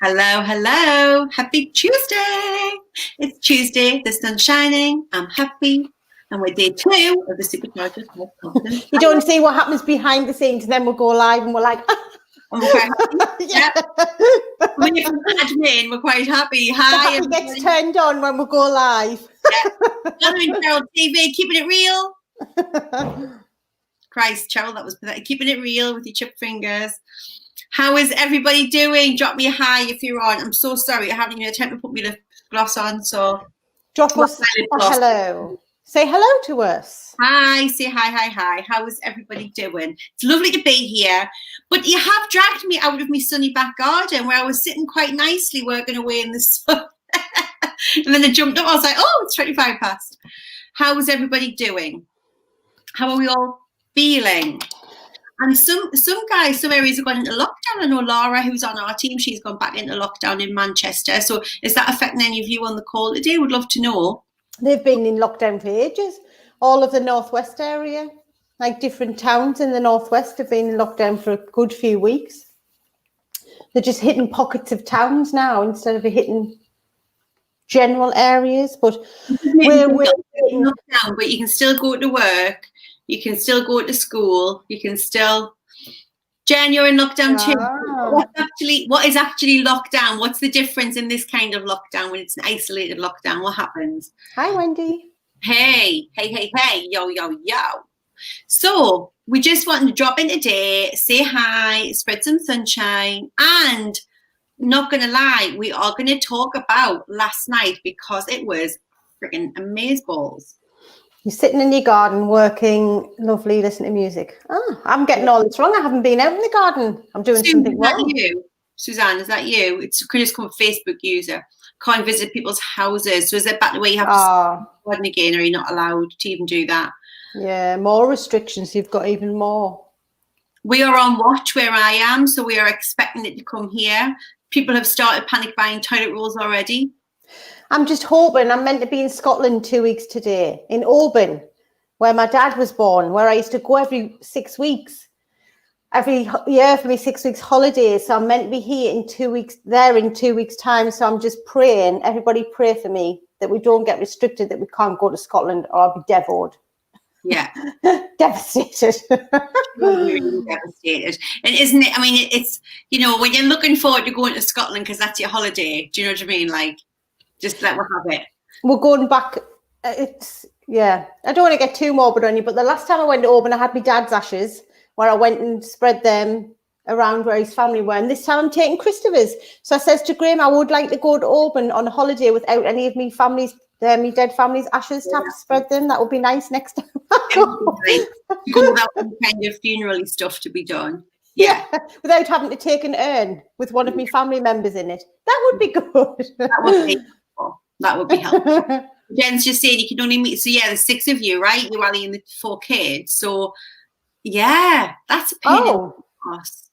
Hello, hello. Happy Tuesday. It's Tuesday. The sun's shining. I'm happy. And we're day 2 of the Superchargers Self-Confidence. You don't see what happens behind the scenes, and then we'll go live and we're like, and we're quite happy. Yeah. When you're admin, we're quite happy. Hi. It gets turned on when we go live. Yeah. Cheryl TV, keeping it real. Christ, Cheryl, that was pathetic. Keeping it real with your chip fingers. How is everybody doing? Drop me a hi if you're on. I'm so sorry. I haven't even attempted to put my lip gloss on, so drop us a hello. Say hello to us. Hi, say hi. How is everybody doing? It's lovely to be here. But you have dragged me out of my sunny back garden where I was sitting quite nicely working away in the sun. And then I jumped up. I was like, oh, it's 25 past. How is everybody doing? How are we all feeling? And some guys, some areas have gone into lockdown. I know Laura, who's on our team, she's gone back into lockdown in Manchester. So is that affecting any of you on the call today? Would love to know. They've been in lockdown for ages. All of the northwest area, like different towns in the northwest, have been in lockdown for a good few weeks. They're just hitting pockets of towns now instead of hitting general areas. But we're in lockdown, but you can still go to work. You can still go to school. You can still. Jen, you're in lockdown too. What is actually lockdown? What's the difference in this kind of lockdown when it's an isolated lockdown? What happens? Hi, Wendy. Hey. Yo. So we just wanted to drop in today, say hi, spread some sunshine, and not going to lie, we are going to talk about last night because it was freaking amazeballs. You're sitting in your garden working, lovely, listening to music. Oh, I'm getting all this wrong. I haven't been out in the garden. I'm doing something wrong. Suzanne, is that you? It's just called Facebook user. Can't visit people's houses. So is it back the way you have to garden again, or are you not allowed to even do that? Yeah, more restrictions. You've got even more. We are on watch where I am, so we are expecting it to come here. People have started panic buying toilet rolls already. I'm just hoping. I'm meant to be in Scotland 2 weeks today, in Oban, where my dad was born, where I used to go every 6 weeks, every year for my 6 weeks holidays. So I'm meant to be here in 2 weeks, there in 2 weeks' time. So I'm just praying, everybody pray for me, that we don't get restricted, that we can't go to Scotland, or I'll be devoured. Yeah. Devastated. Really devastated. And isn't it, I mean, it's, you know, when you're looking forward to going to Scotland because that's your holiday, do you know what I mean? Like, just let me have it. We're going back. Yeah. I don't want to get too morbid on you, but the last time I went to Oban, I had my dad's ashes where I went and spread them around where his family were. And this time I'm taking Christopher's. So I says to Graham, I would like to go to Oban on a holiday without any of me family's, me dead family's ashes to have to spread them. That would be nice next time. Go without some kind of funeral stuff to be done. Yeah. Without having to take an urn with one of my family members in it. That would be good. That would be helpful. Jen's just saying you can only meet. So yeah, the 6 of you, right? You Ali and the 4 kids. So yeah, that's a pain in the ass.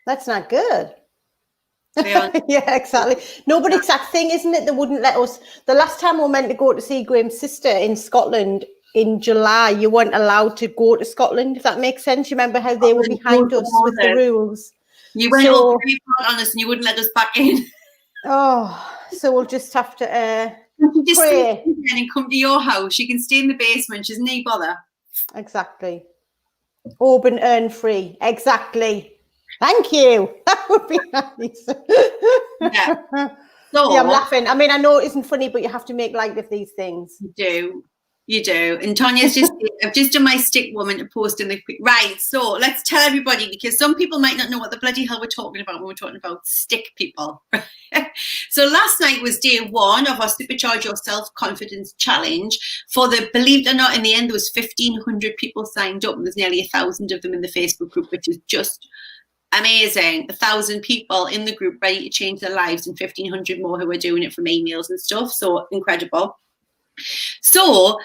That's not good. Yeah, exactly. No, but exact thing, isn't it? They wouldn't let us. The last time we were meant to go to see Graham's sister in Scotland in July, you weren't allowed to go to Scotland, if that makes sense. You remember how they were behind us with the rules? You went all very hard on us and you wouldn't let us back in. Oh, so we'll just have to pray. And come to your house. You can stay in the basement. She's no bother. Exactly. Oban urn free. Exactly. Thank you. That would be nice. Yeah. So, yeah, I'm laughing. I mean, I know it isn't funny, but you have to make light of these things. You do. And Tanya's I've just done my stick woman to post in the quick. Right. So let's tell everybody, because some people might not know what the bloody hell we're talking about when we're talking about stick people. So last night was day 1 of our Supercharge Your Self-Confidence Challenge. For the, believe it or not, in the end, there was 1,500 people signed up, and there's nearly 1,000 of them in the Facebook group, which is just amazing. 1,000 people in the group ready to change their lives, and 1,500 more who are doing it from emails and stuff. So incredible. So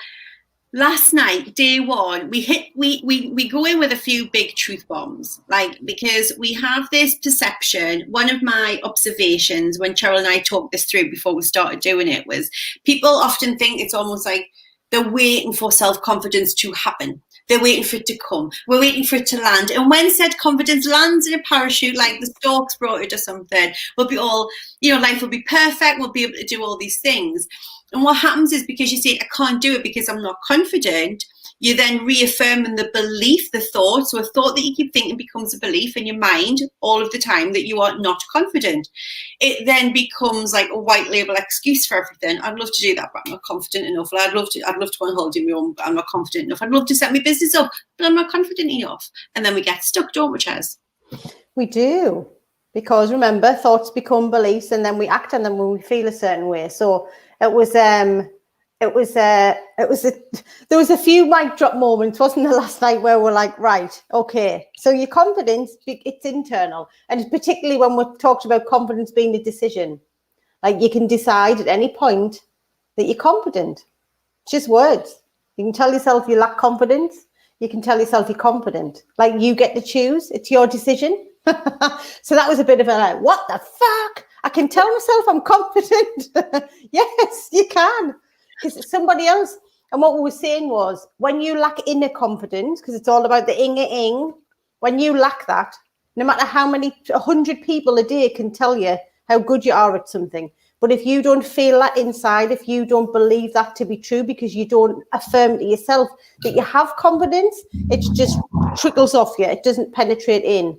last night, day 1, we go in with a few big truth bombs, like, because we have this perception. One of my observations when Cheryl and I talked this through before we started doing it was people often think it's almost like they're waiting for self-confidence to happen. They're waiting for it to come. We're waiting for it to land. And when said confidence lands in a parachute, like the storks brought it or something, we'll be all, life will be perfect. We'll be able to do all these things. And what happens is, because you say, I can't do it because I'm not confident, you then reaffirm in the belief, the thought. So a thought that you keep thinking becomes a belief in your mind all of the time that you are not confident. It then becomes like a white label excuse for everything. I'd love to do that, but I'm not confident enough. I'd love to go on holiday on my own, but I'm not confident enough. I'd love to set my business up, but I'm not confident enough. And then we get stuck, don't we, Chaz? We do. Because remember, thoughts become beliefs, and then we act on them when we feel a certain way. So there was a few mic drop moments, wasn't there, last night, where we're like, right, okay, so your confidence, it's internal, and particularly when we're talked about confidence being a decision. Like, you can decide at any point that you're confident. It's just words. You can tell yourself you lack confidence. You can tell yourself you're confident. Like, you get to choose. It's your decision. So that was a bit of a like, what the fuck? I can tell myself I'm confident. Yes, you can. Because it's somebody else. And what we were saying was, when you lack inner confidence, because it's all about the ing, when you lack that, no matter how many 100 people a day can tell you how good you are at something, but if you don't feel that inside, if you don't believe that to be true, because you don't affirm to yourself that you have confidence, it just trickles off you. It doesn't penetrate in.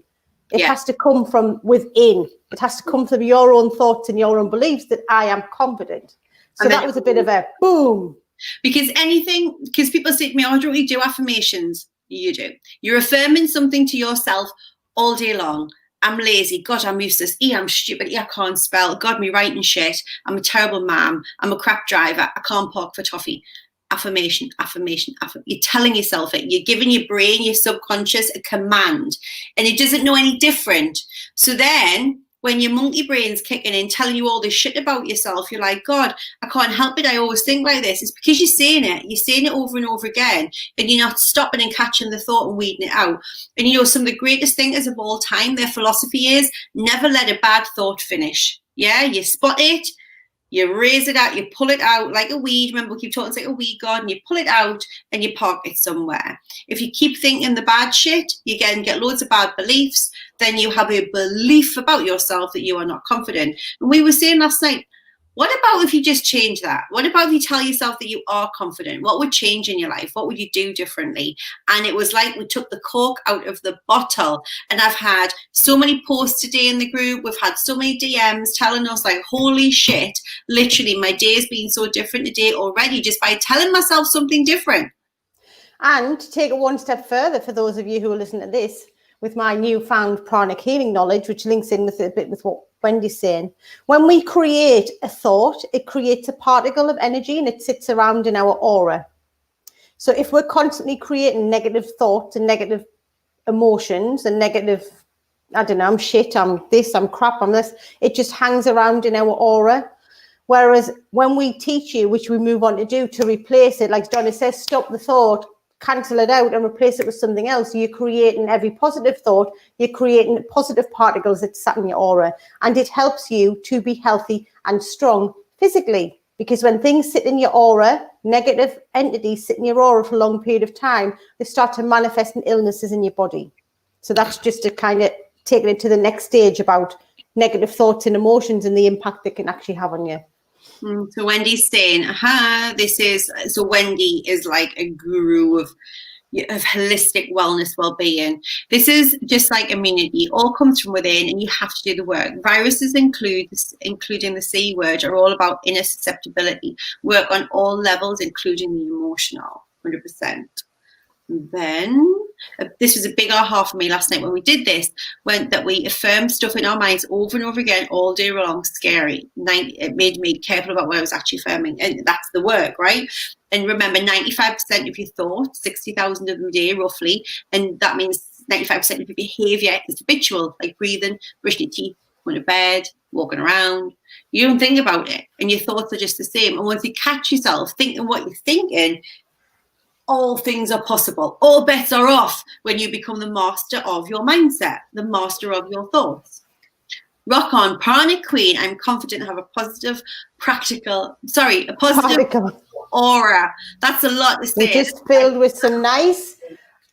It has to come from within. It has to come from your own thoughts and your own beliefs that I am confident. So that was a bit of a boom. Because people say to me, oh, don't you do affirmations? You do. You're affirming something to yourself all day long. I'm lazy. God, I'm useless. I'm stupid. I can't spell. God, me writing shit. I'm a terrible mom. I'm a crap driver. I can't park for toffee. Affirmation. You're telling yourself it. You're giving your brain, your subconscious, a command, and it doesn't know any different. So then when your monkey brain's kicking in, telling you all this shit about yourself, you're like, God, I can't help it. I always think like this. It's because you're saying it. You're saying it over and over again, and you're not stopping and catching the thought and weeding it out. And some of the greatest thinkers of all time, their philosophy is never let a bad thought finish. Yeah, you spot it. You raise it out, you pull it out like a weed. Remember, we keep talking, it's like a weed garden. You pull it out and you park it somewhere. If you keep thinking the bad shit, you get loads of bad beliefs. Then you have a belief about yourself that you are not confident. And we were saying last night, what about if you just change that? What about if you tell yourself that you are confident? What would change in your life? What would you do differently? And it was like we took the cork out of the bottle. And I've had so many posts today in the group. We've had so many DMs telling us like, holy shit, literally my day has been so different today already just by telling myself something different. And to take it one step further, for those of you who are listening to this, with my newfound pranic healing knowledge, which links in with a bit with what Wendy's saying, when we create a thought, it creates a particle of energy and it sits around in our aura. So if we're constantly creating negative thoughts and negative emotions and negative, I don't know, I'm shit, I'm this, I'm crap, I'm this, it just hangs around in our aura. Whereas when we teach you, which we move on to do, to replace it, like Donna says, stop the thought, cancel it out and replace it with something else. You're creating every positive thought, you're creating positive particles that sat in your aura, and it helps you to be healthy and strong physically, because when things sit in your aura, negative entities sit in your aura for a long period of time, they start to manifest in illnesses in your body. So that's just to kind of taking it to the next stage about negative thoughts and emotions and the impact they can actually have on you. So Wendy's saying, so Wendy is like a guru of holistic wellness, well-being. This is just like immunity. It all comes from within and you have to do the work. Viruses including the C word are all about inner susceptibility. Work on all levels, including the emotional, 100%. And then this was a big aha for me last night when we did this, that we affirmed stuff in our minds over and over again all day long. Scary. It made me careful about what I was actually affirming, and that's the work, right? And remember, 95% of your thoughts, 60,000 of them a day roughly, and that means 95% of your behavior is habitual, like breathing, brushing your teeth, going to bed, walking around. You don't think about it, and your thoughts are just the same. And once you catch yourself thinking what you're thinking, all things are possible. All bets are off when you become the master of your mindset, the master of your thoughts. Rock on, Pranic Queen. I'm confident to have a positive aura. That's a lot to say. We're just filled with some nice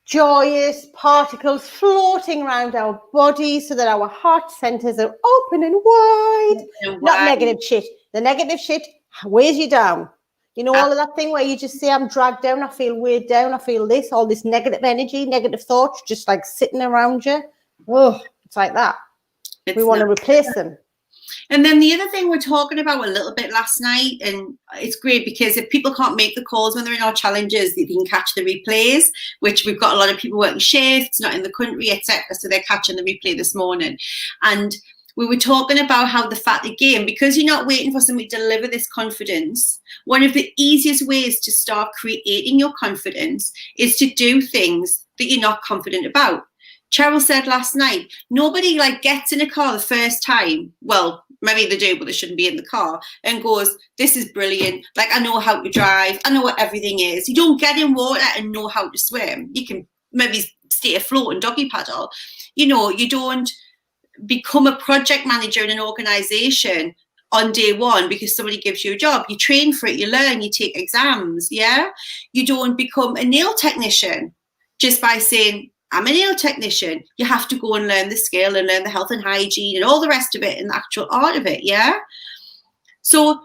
joyous particles floating around our bodies so that our heart centers are open and wide. Not negative shit. The negative shit weighs you down. You know, all of that thing where you just say, I'm dragged down, I feel weighed down, I feel this, all this negative energy, negative thoughts, just like sitting around you. Oh, it's like that. We want to replace them. And then the other thing we're talking about a little bit last night, and it's great because if people can't make the calls when they're in our challenges, they can catch the replays, which we've got a lot of people working shifts, not in the country, etc. So they're catching the replay this morning. And we were talking about how the fact, again, because you're not waiting for somebody to deliver this confidence, one of the easiest ways to start creating your confidence is to do things that you're not confident about. Cheryl said last night, nobody like gets in a car the first time. Well, maybe they do, but they shouldn't be in the car, and goes, this is brilliant. Like, I know how to drive. I know what everything is. You don't get in water and know how to swim. You can maybe stay afloat and doggy paddle. You know, you don't become a project manager in an organization on day one because somebody gives you a job. You train for it, you learn, you take exams. Yeah. You don't become a nail technician just by saying, I'm a nail technician. You have to go and learn the skill and learn the health and hygiene and all the rest of it and the actual art of it. Yeah. So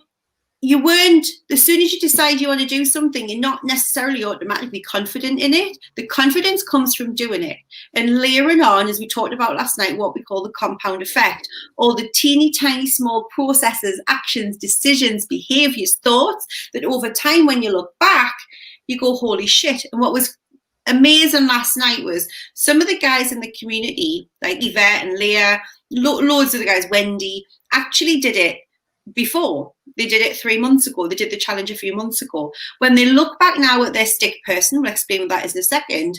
you weren't, as soon as you decide you want to do something, you're not necessarily automatically confident in it. The confidence comes from doing it and layering on, as we talked about last night, what we call the compound effect, all the teeny tiny small processes, actions, decisions, behaviors, thoughts that over time, when you look back, you go, holy shit. And what was amazing last night was some of the guys in the community, like Yvette and Leah, loads of the guys, Wendy, actually did it before. They did it 3 months ago. They did the challenge a few months ago. When they look back now at their stick person, we'll explain what that is in a second,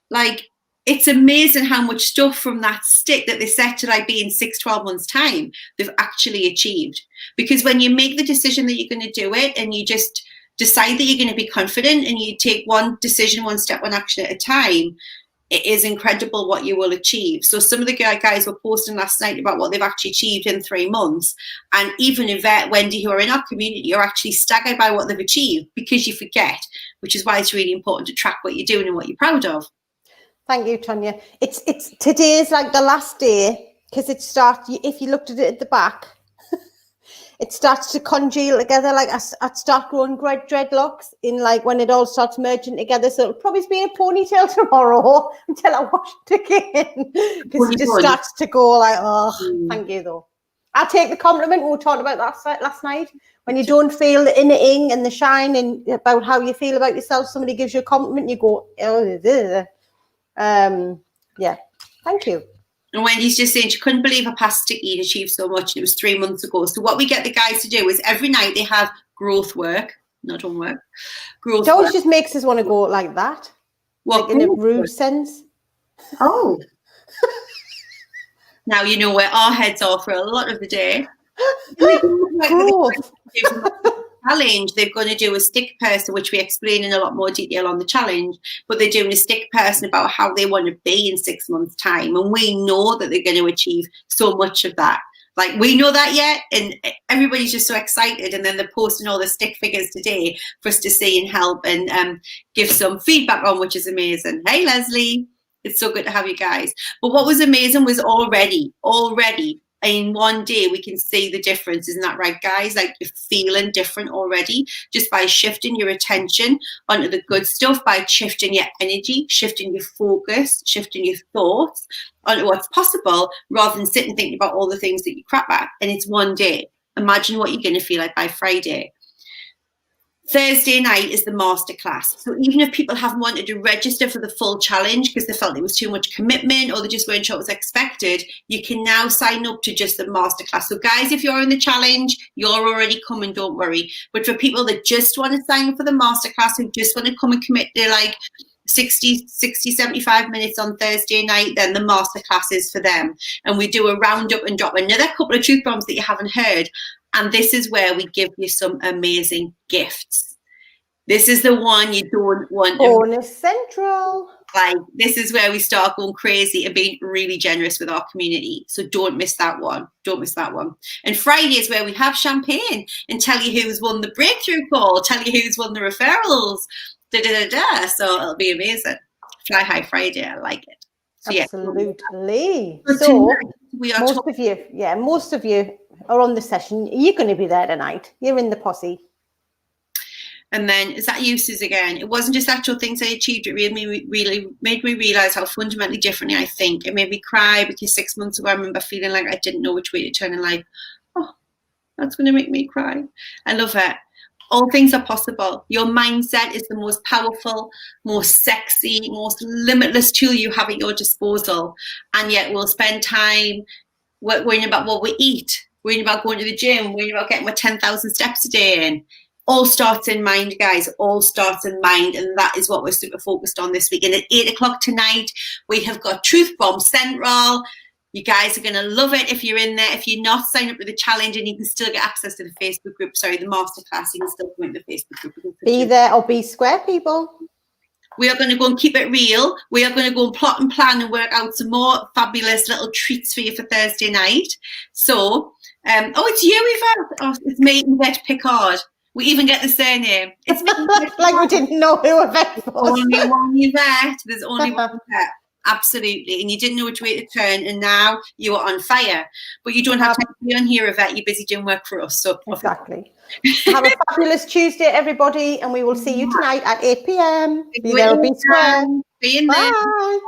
like, it's amazing how much stuff from that stick that they set to like be in 6-12 months time, they've actually achieved. Because when you make the decision that you're going to do it and you just decide that you're going to be confident and you take one decision, one step, one action at a time, it is incredible what you will achieve. So some of the guys were posting last night about what they've actually achieved in 3 months. And even Yvette, Wendy, who are in our community, are actually staggered by what they've achieved because you forget, which is why it's really important to track what you're doing and what you're proud of. Thank you, Tonya. It's today's like the last day because it starts, if you looked at it at the back, it starts to congeal together. Like I'd start growing dreadlocks in like when it all starts merging together. So it'll probably be a ponytail tomorrow until I wash it again because it just starts to go like, oh, thank you though. I'll take the compliment. We were talking about that last night. When you don't feel the inner ing and the shine and about how you feel about yourself, somebody gives you a compliment, you go, oh, yeah, thank you. And Wendy's just saying she couldn't believe her past sticky had achieved so much. And it was 3 months ago. So what we get the guys to do is every night they have growth work, not homework. Growth. It always just makes us want to go like that. What? Like in a rude sense. Oh. Now you know where our heads are for a lot of the day. Challenge, they're going to do a stick person, which we explain in a lot more detail on the challenge, but they're doing a stick person about how they want to be in 6 months' time. And we know that they're going to achieve so much of that. Like, we know that yet, and everybody's just so excited. And then they're posting all the stick figures today for us to see and help and give some feedback on, which is amazing. Hey, Leslie, it's so good to have you guys. But what was amazing was already in 1 day, we can see the difference. Isn't that right, guys? Like, you're feeling different already just by shifting your attention onto the good stuff, by shifting your energy, shifting your focus, shifting your thoughts onto what's possible rather than sitting thinking about all the things that you crap at. And it's 1 day. Imagine what you're going to feel like by Friday. Thursday night is the masterclass. So even if people haven't wanted to register for the full challenge because they felt it was too much commitment or they just weren't sure what was expected, you can now sign up to just the masterclass. So guys, if you're in the challenge, you're already coming, don't worry. But for people that just want to sign up for the masterclass, who just want to come and commit to like 60, 75 minutes on Thursday night, then the masterclass is for them. And we do a roundup and drop another couple of truth bombs that you haven't heard. And this is where we give you some amazing gifts. This is the one you don't want. Bonus Central. Like, this is where we start going crazy and being really generous with our community. So don't miss that one. Don't miss that one. And Friday is where we have champagne and tell you who's won the breakthrough call, tell you who's won the referrals. So it'll be amazing. Fly High Friday. I like it. So, absolutely. Yeah. So We are most of you are on the session. You're going to be there tonight. You're in the posse. And then is that uses again? It wasn't just actual things I achieved. It really made me realize how fundamentally differently I think. It made me cry because 6 months ago I remember feeling like I didn't know which way to turn, and like, oh, that's going to make me cry. I love it. All things are possible. Your mindset is the most powerful, most sexy, most limitless tool you have at your disposal. And yet we'll spend time worrying about what we eat, worrying about going to the gym, worrying about getting my 10,000 steps a day in. All starts in mind, guys. All starts in mind. And that is what we're super focused on this week. And at 8 o'clock tonight, we have got Truth Bomb Central. You guys are going to love it if you're in there. If you're not, sign up with the challenge and you can still get access to the Facebook group. Sorry, the masterclass. You can still come into the Facebook group. Be there or be square, people. We are going to go and keep it real. We are going to go and plot and plan and work out some more fabulous little treats for you for Thursday night. So, it's you, Yvette. Oh, it's me, Yvette Pickard. We even get the surname. It's like we didn't know who Yvette was. Only one Yvette. There's only one Yvette. Absolutely. And you didn't know which way to turn, and now you are on fire. But you don't have time to be on here, Yvette. You're busy doing work for us. So exactly. Have a fabulous Tuesday, everybody, and we will see you tonight at 8 p.m. Be there or be square. Be in there. Bye.